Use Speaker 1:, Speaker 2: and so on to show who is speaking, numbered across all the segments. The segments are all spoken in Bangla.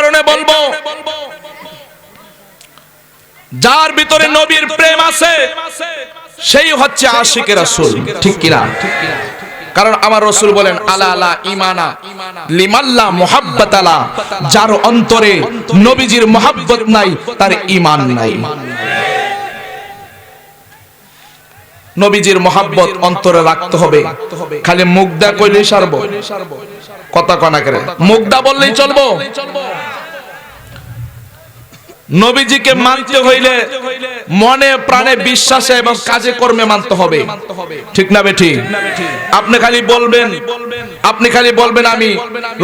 Speaker 1: কারণে বলবো, যার ভিতরে নবীর প্রেম আছে সেই হচ্ছে আশিকে রাসূল, ঠিক কিনা? কারণ আমার রাসূল বলেন, আলা লা ঈমানা লিমাল্লা মুহাব্বাতালা, যার অন্তরে নবীজির মুহাব্বত নাই তার ঈমান নাই। নবীজির মুহাব্বত অন্তরে রাখতে হবে। খালি মুগদা কইলেই সারবো? কথা কনা করে মুগদা বললেই চলবো? নবীজিকে মানতে হইলে মনে প্রাণে বিশ্বাসে এবং কাজে কর্মে মানতে হবে, ঠিক না বেঠি? আপনি খালি বলবেন আমি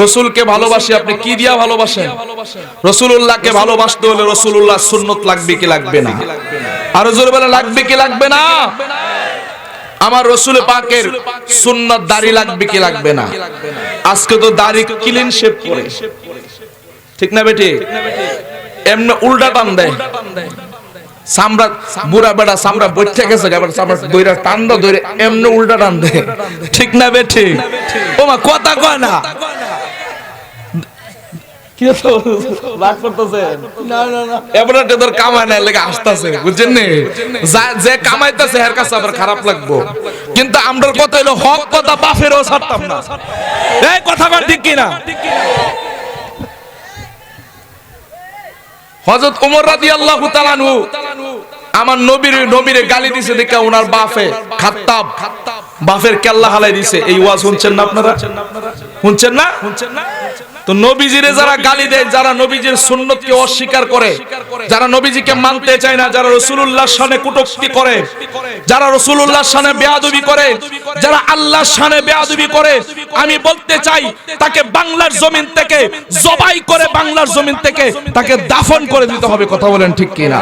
Speaker 1: রাসূলকে ভালোবাসি, আপনি কি দিয়া ভালোবাসেন? রাসূলুল্লাহকে ভালোবাসতে হলে রাসূলুল্লাহর সুন্নাত লাগবে কি লাগবে না? আর জোরে বলে লাগবে কি লাগবে না? আমার রাসূল পাকের সুন্নাত দাড়ি লাগবে কি লাগবে না? আজকে তো দাড়ি ক্লিন শেভ করে, ঠিক না বেঠি? এমনি উল্টা টান দেয়, সামরা বুড়া বেড়া সামরা বইতে গেছে, আবার সামরা দইরা টান দাও, দইরা এমনি উল্টা টান দেয়, ঠিক না বেঠি? ওমা কথা কয় না, কি তো রাগ করতেছেন? না না না, এবারে তোর কামায় না লাগে আসতেছে, বুঝছেন নি? যে কামাইতেছে এর কাছে আবার খারাপ লাগবো, কিন্তু আমরার কথা হলো হক কথা বাফেরও ছাড়তাম না। এই কথা কর, ঠিক কি না? হযরত ওমর রাদিয়াল্লাহু তাআলা আনহু আমার নবীর গালি দিছে দেখে ওনার বাপে খাত্তাব বাপের কেল্লা হালাই দিছে। এই ওয়াজ শুনছেন না আপনারা? শুনছেন না? তো নবীজিরে যারা গালি দেয়, যারা নবীজির সুন্নতকে অস্বীকার করে, যারা নবীজিকে মানতে চায় না, যারা রাসূলুল্লাহর শানে কটূক্তি করে, যারা রাসূলুল্লাহর শানে বেয়াদবি করে, যারা আল্লাহর শানে বেয়াদবি করে, আমি বলতে চাই তাকে বাংলার জমিন থেকে জবাই করে, বাংলার জমিন থেকে তাকে দাফন করে দিতে হবে। কথা বলেন ঠিক কি না?